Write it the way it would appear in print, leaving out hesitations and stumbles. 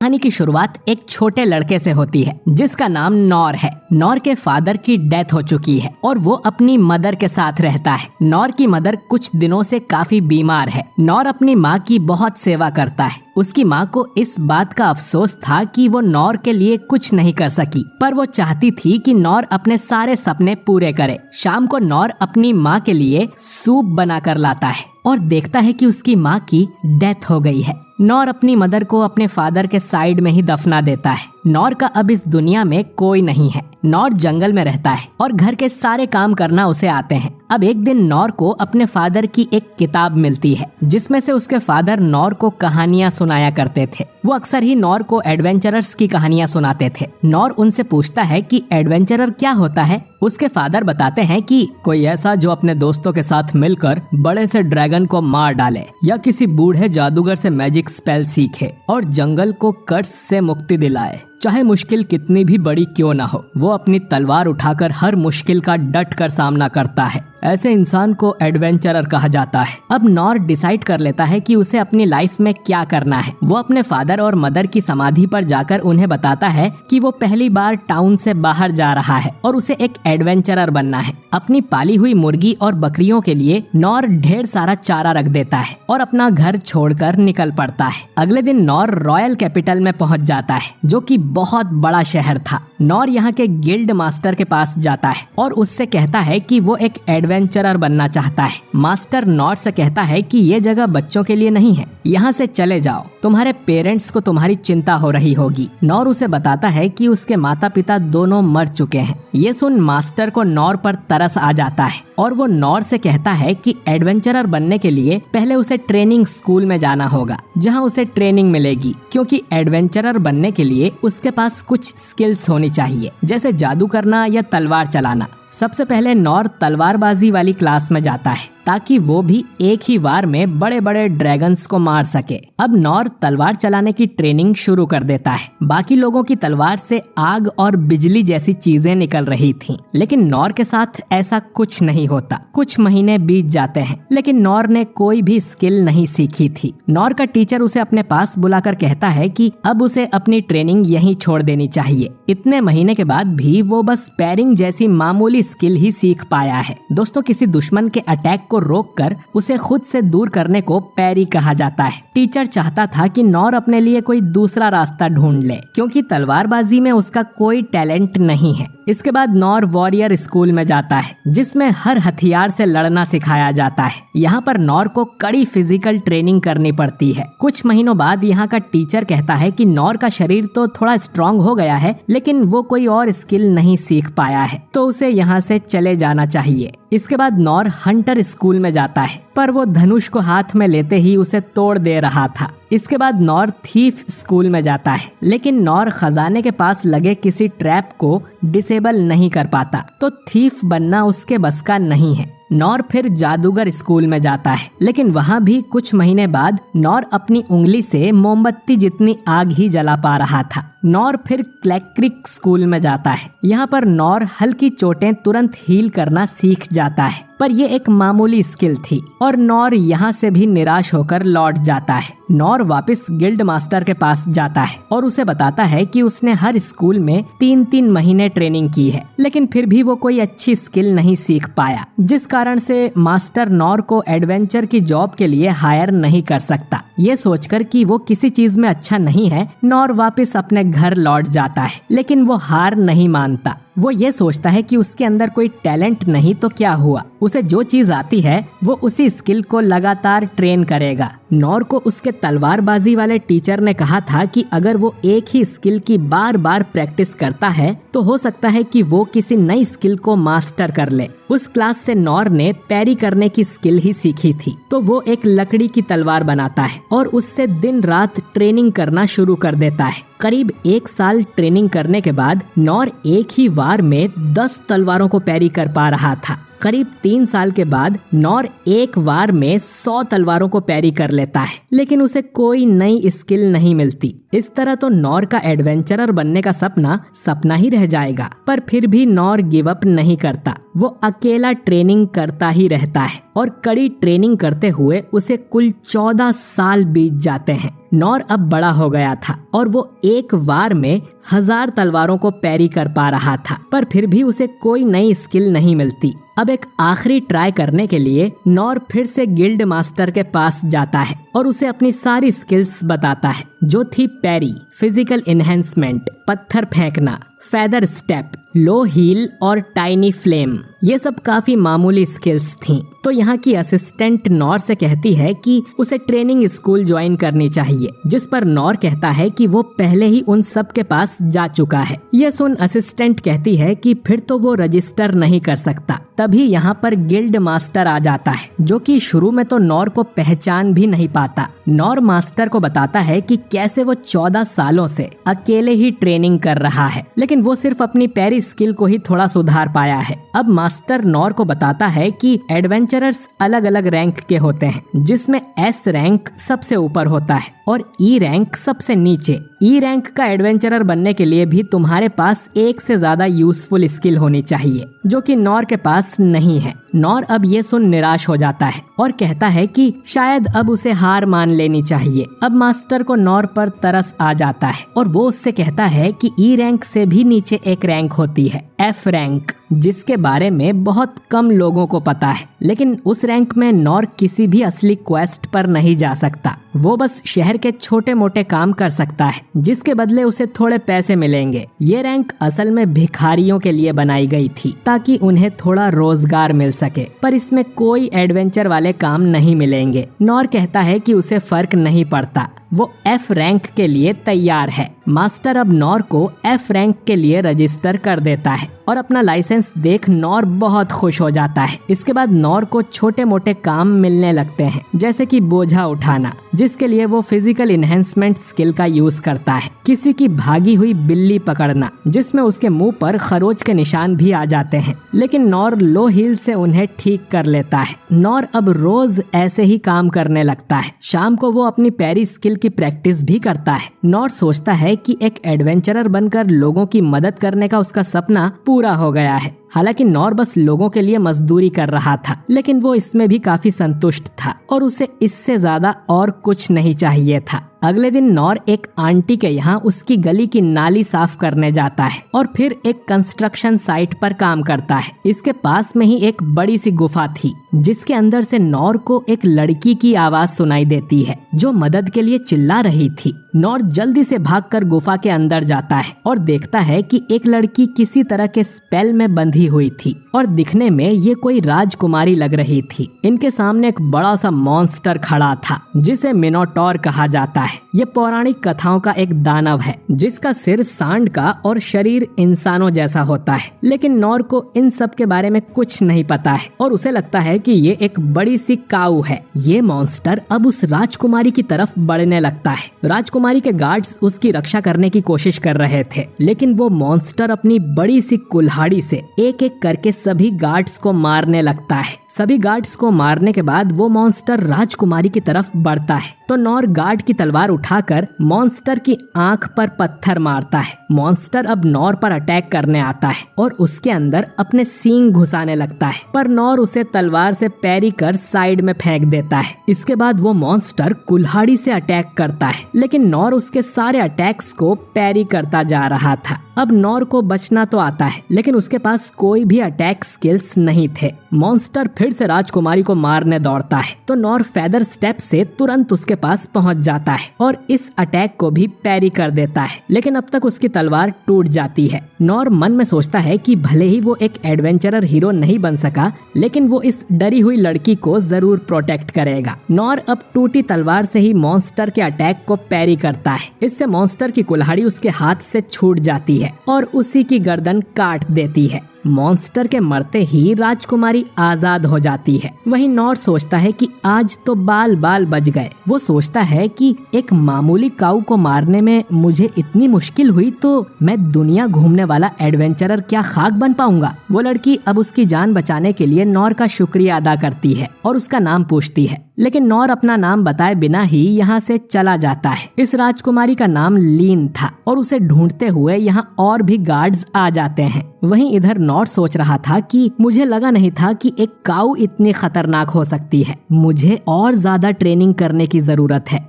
कहानी की शुरुआत एक छोटे लड़के से होती है जिसका नाम नौर है। नौर के फादर की डेथ हो चुकी है और वो अपनी मदर के साथ रहता है। नौर की मदर कुछ दिनों से काफी बीमार है। नौर अपनी माँ की बहुत सेवा करता है। उसकी माँ को इस बात का अफसोस था कि वो नौर के लिए कुछ नहीं कर सकी, पर वो चाहती थी कि नौर अपने सारे सपने पूरे करे। शाम को नौर अपनी माँ के लिए सूप बनाकर लाता है और देखता है कि उसकी माँ की डेथ हो गई है। नौर अपनी मदर को अपने फादर के साइड में ही दफना देता है। नौर का अब इस दुनिया में कोई नहीं है। नौर जंगल में रहता है और घर के सारे काम करना उसे आते हैं। अब एक दिन नौर को अपने फादर की एक किताब मिलती है जिसमें से उसके फादर नौर को कहानियां सुनाया करते थे। वो अक्सर ही नौर को एडवेंचरर्स की कहानियां सुनाते थे। नौर उनसे पूछता है कि एडवेंचरर क्या होता है। उसके फादर बताते हैं कि कोई ऐसा जो अपने दोस्तों के साथ मिलकर बड़े से ड्रैगन को मार डाले या किसी बूढ़े जादूगर से मैजिक स्पेल सीखे और जंगल को कर्स से मुक्ति दिलाए। चाहे मुश्किल कितनी भी बड़ी क्यों ना हो, वो अपनी तलवार उठाकर हर मुश्किल का डट कर सामना करता है। ऐसे इंसान को एडवेंचरर कहा जाता है। अब नौर डिसाइड कर लेता है कि उसे अपनी लाइफ में क्या करना है। वो अपने फादर और मदर की समाधि पर जाकर उन्हें बताता है कि वो पहली बार टाउन से बाहर जा रहा है और उसे एक एडवेंचरर बनना है। अपनी पाली हुई मुर्गी और बकरियों के लिए नौर ढेर सारा चारा रख देता है और अपना घर छोड़कर निकल पड़ता है। अगले दिन नौर रॉयल कैपिटल में पहुंच जाता है जो कि बहुत बड़ा शहर था। नौर यहाँ के गिल्ड मास्टर के पास जाता है और उससे कहता है कि वो एक एडवेंचरर बनना चाहता है। मास्टर नौर से कहता है कि ये जगह बच्चों के लिए नहीं है, यहाँ से चले जाओ, तुम्हारे पेरेंट्स को तुम्हारी चिंता हो रही होगी। नौर उसे बताता है कि उसके माता पिता दोनों मर चुके हैं। ये सुन मास्टर को नौर पर तरस आ जाता है और वो नौर से कहता है कि एडवेंचरर बनने के लिए पहले उसे ट्रेनिंग स्कूल में जाना होगा जहाँ उसे ट्रेनिंग मिलेगी, क्योंकि एडवेंचरर बनने के लिए उसके पास कुछ स्किल्स होनी चाहिए, जैसे जादू करना या तलवार चलाना। सबसे पहले नौर तलवारबाजी वाली क्लास में जाता है ताकि वो भी एक ही बार में बड़े बड़े ड्रैगन्स को मार सके। अब नौर तलवार चलाने की ट्रेनिंग शुरू कर देता है। बाकी लोगों की तलवार से आग और बिजली जैसी चीजें निकल रही थीं, लेकिन नौर के साथ ऐसा कुछ नहीं होता। कुछ महीने बीत जाते हैं लेकिन नौर ने कोई भी स्किल नहीं सीखी थी। नौर का टीचर उसे अपने पास बुलाकर कहता है कि अब उसे अपनी ट्रेनिंग यहीं छोड़ देनी चाहिए। इतने महीने के बाद भी वो बस पैरिंग जैसी मामूली स्किल ही सीख पाया है। दोस्तों, किसी दुश्मन के अटैक को रोककर उसे खुद से दूर करने को पैरी कहा जाता है। टीचर चाहता था कि नौर अपने लिए कोई दूसरा रास्ता ढूंढ ले, क्योंकि तलवारबाजी में उसका कोई टैलेंट नहीं है। इसके बाद नौर वॉरियर स्कूल में जाता है जिसमें हर हथियार से लड़ना सिखाया जाता है। यहाँ पर नौर को कड़ी फिजिकल ट्रेनिंग करनी पड़ती है। कुछ महीनों बाद यहाँ का टीचर कहता है कि नौर का शरीर तो थोड़ा स्ट्रांग हो गया है, लेकिन वो कोई और स्किल नहीं सीख पाया है, तो उसे यहाँ से चले जाना चाहिए। इसके बाद नौर हंटर स्कूल में जाता है, पर वो धनुष को हाथ में लेते ही उसे तोड़ दे रहा था। इसके बाद नौर थीफ स्कूल में जाता है, लेकिन नौर खजाने के पास लगे किसी ट्रैप को डिसेबल नहीं कर पाता, तो थीफ बनना उसके बस का नहीं है। नौर फिर जादूगर स्कूल में जाता है, लेकिन वहाँ भी कुछ महीने बाद नौर अपनी उंगली से मोमबत्ती जितनी आग ही जला पा रहा था। नौर फिर क्लैक्रिक स्कूल में जाता है। यहाँ पर नौर हल्की चोटें तुरंत हील करना सीख जाता है, पर ये एक मामूली स्किल थी और नौर यहाँ से भी निराश होकर लौट जाता है। नौर वापस गिल्ड मास्टर के पास जाता है और उसे बताता है कि उसने हर स्कूल में 3-3 महीने ट्रेनिंग की है, लेकिन फिर भी वो कोई अच्छी स्किल नहीं सीख पाया, जिस कारण से मास्टर नौर को एडवेंचर की जॉब के लिए हायर नहीं कर सकता। ये सोचकर कि वो किसी चीज में अच्छा नहीं है, नौर वापस अपने घर लौट जाता है, लेकिन वो हार नहीं मानता। वो ये सोचता है कि उसके अंदर कोई टैलेंट नहीं तो क्या हुआ, उसे जो चीज आती है वो उसी स्किल को लगातार ट्रेन करेगा। नौर को उसके तलवारबाजी वाले टीचर ने कहा था कि अगर वो एक ही स्किल की बार बार प्रैक्टिस करता है तो हो सकता है कि वो किसी नई स्किल को मास्टर कर ले। उस क्लास से नौर ने पैरी करने की स्किल ही सीखी थी, तो वो एक लकड़ी की तलवार बनाता है और उससे दिन रात ट्रेनिंग करना शुरू कर देता है। करीब 1 साल ट्रेनिंग करने के बाद नौर एक ही वार में 10 तलवारों को पैरी कर पा रहा था। करीब 3 साल के बाद नॉर एक बार में 100 तलवारों को पैरी कर लेता है, लेकिन उसे कोई नई स्किल नहीं मिलती। इस तरह तो नॉर का एडवेंचरर बनने का सपना ही रह जाएगा। पर फिर भी नॉर गिव अप नहीं करता। वो अकेला ट्रेनिंग करता ही रहता है और कड़ी ट्रेनिंग करते हुए उसे कुल 14 साल बीत जाते हैं। नॉर अब बड़ा हो गया था और वो एक बार में 1000 तलवारों को पैरी कर पा रहा था, पर फिर भी उसे कोई नई स्किल नहीं मिलती। अब एक आखिरी ट्राई करने के लिए नॉर फिर से गिल्ड मास्टर के पास जाता है और उसे अपनी सारी स्किल्स बताता है, जो थी पैरी, फिजिकल एनहेंसमेंट, पत्थर फेंकना, फेदर स्टेप, लो हील और टाइनी फ्लेम। ये सब काफी मामूली स्किल्स थीं। तो यहाँ की असिस्टेंट नॉर से कहती है कि उसे ट्रेनिंग स्कूल ज्वाइन करनी चाहिए, जिस पर नॉर कहता है कि वो पहले ही उन सब के पास जा चुका है। ये सुन असिस्टेंट कहती है कि फिर तो वो रजिस्टर नहीं कर सकता। तभी यहाँ पर गिल्ड मास्टर आ जाता है, जो कि शुरू में तो नॉर को पहचान भी नहीं पाता। नॉर मास्टर को बताता है कि कैसे वो 14 सालों से अकेले ही ट्रेनिंग कर रहा है, लेकिन वो सिर्फ अपनी पैरी स्किल को ही थोड़ा सुधार पाया है। अब मास्टर नॉर को बताता है कि एडवेंचरर्स अलग अलग रैंक के होते हैं, जिसमें एस रैंक सबसे ऊपर होता है और ई रैंक सबसे नीचे। ई रैंक का एडवेंचरर बनने के लिए भी तुम्हारे पास एक से ज्यादा यूजफुल स्किल होनी चाहिए, जो कि नॉर के पास नहीं है। नॉर अब ये सुन निराश हो जाता है और कहता है कि शायद अब उसे हार मान लेनी चाहिए। अब मास्टर को नॉर पर तरस आ जाता है और वो उससे कहता है कि ई रैंक से भी नीचे एक रैंक होती है, एफ रैंक, जिसके बारे में बहुत कम लोगों को पता है। लेकिन उस रैंक में नॉर किसी भी असली क्वेस्ट पर नहीं जा सकता। वो बस शहर के छोटे मोटे काम कर सकता है, जिसके बदले उसे थोड़े पैसे मिलेंगे। ये रैंक असल में भिखारियों के लिए बनाई गई थी, ताकि उन्हें थोड़ा रोजगार मिल सके, पर इसमें कोई एडवेंचर वाले काम नहीं मिलेंगे। नॉर कहता है कि उसे फर्क नहीं पड़ता, वो एफ रैंक के लिए तैयार है। मास्टर अब नॉर को एफ रैंक के लिए रजिस्टर कर देता है और अपना लाइसेंस देख नॉर बहुत खुश हो जाता है। इसके बाद नॉर को छोटे मोटे काम मिलने लगते हैं, जैसे कि बोझा उठाना, जिसके लिए वो फिजिकल इनहेंसमेंट स्किल का यूज करता है, किसी की भागी हुई बिल्ली पकड़ना, जिसमें उसके मुंह पर खरोच के निशान भी आ जाते हैं, लेकिन नॉर लो हील से उन्हें ठीक कर लेता है। नॉर अब रोज ऐसे ही काम करने लगता है। शाम को वो अपनी पैरी स्किल की प्रैक्टिस भी करता है। नॉर सोचता है कि एक एडवेंचरर बनकर लोगों की मदद करने का उसका सपना पूरा हो गया है। हालांकि नॉर बस लोगों के लिए मजदूरी कर रहा था, लेकिन वो इसमें भी काफी संतुष्ट था और उसे इससे ज्यादा और कुछ नहीं चाहिए था। अगले दिन नॉर एक आंटी के यहाँ उसकी गली की नाली साफ करने जाता है और फिर एक कंस्ट्रक्शन साइट पर काम करता है। इसके पास में ही एक बड़ी सी गुफा थी, जिसके अंदर से नॉर को एक लड़की की आवाज सुनाई देती है, जो मदद के लिए चिल्ला रही थी। नॉर जल्दी से भागकर गुफा के अंदर जाता है और देखता है कि एक लड़की किसी तरह के स्पेल में बंधी हुई थी और दिखने में ये कोई राजकुमारी लग रही थी। इनके सामने एक बड़ा सा मॉन्स्टर खड़ा था, जिसे मिनोटॉर कहा जाता है। ये पौराणिक कथाओं का एक दानव है, जिसका सिर सांड का और शरीर इंसानों जैसा होता है। लेकिन नॉर को इन सब के बारे में कुछ नहीं पता है और उसे लगता है कि ये एक बड़ी सी काऊ है। ये मॉन्स्टर अब उस राजकुमारी की तरफ बढ़ने लगता है। राजकुमारी के गार्ड्स उसकी रक्षा करने की कोशिश कर रहे थे, लेकिन वो मॉन्स्टर अपनी बड़ी सी कुल्हाड़ी से एक एक करके सभी गार्ड्स को मारने लगता है। सभी गार्ड्स को मारने के बाद वो मॉन्स्टर राजकुमारी की तरफ बढ़ता है, तो नॉर गार्ड की तलवार उठाकर मॉन्स्टर की आंख पर पत्थर मारता है। मॉन्स्टर अब नॉर पर अटैक करने आता है और उसके अंदर अपने सींग घुसाने लगता है, पर नॉर उसे तलवार से पैरी कर साइड में फेंक देता है। इसके बाद वो मॉन्स्टर कुल्हाड़ी से अटैक करता है, लेकिन नॉर उसके सारे अटैक्स को पैरी करता जा रहा था। अब नॉर को बचना तो आता है, लेकिन उसके पास कोई भी अटैक स्किल्स नहीं थे। मॉन्स्टर फिर से राजकुमारी को मारने दौड़ता है, तो नॉर फेदर स्टेप से तुरंत उसके पास पहुंच जाता है और इस अटैक को भी पैरी कर देता है, लेकिन अब तक उसकी तलवार टूट जाती है। नॉर मन में सोचता है कि भले ही वो एक एडवेंचरर हीरो नहीं बन सका, लेकिन वो इस डरी हुई लड़की को जरूर प्रोटेक्ट करेगा। नॉर अब टूटी तलवार से ही मॉन्स्टर के अटैक को पैरी करता है। इससे मॉन्स्टर की कुल्हाड़ी उसके हाथ से छूट जाती है और उसी की गर्दन काट देती है। मॉन्स्टर के मरते ही राजकुमारी आजाद हो जाती है। वहीं नॉर सोचता है कि आज तो बाल बाल बच गए। वो सोचता है कि एक मामूली काऊ को मारने में मुझे इतनी मुश्किल हुई तो मैं दुनिया घूमने वाला एडवेंचरर क्या खाक बन पाऊंगा। वो लड़की अब उसकी जान बचाने के लिए नॉर का शुक्रिया अदा करती है और उसका नाम पूछती है, लेकिन नॉर अपना नाम बताए बिना ही यहाँ से चला जाता है। इस राजकुमारी का नाम लीन था और उसे ढूंढते हुए यहाँ और भी गार्ड्स आ जाते हैं। वहीं इधर नॉर सोच रहा था कि मुझे लगा नहीं था कि एक काऊ इतनी खतरनाक हो सकती है। मुझे और ज्यादा ट्रेनिंग करने की जरूरत है।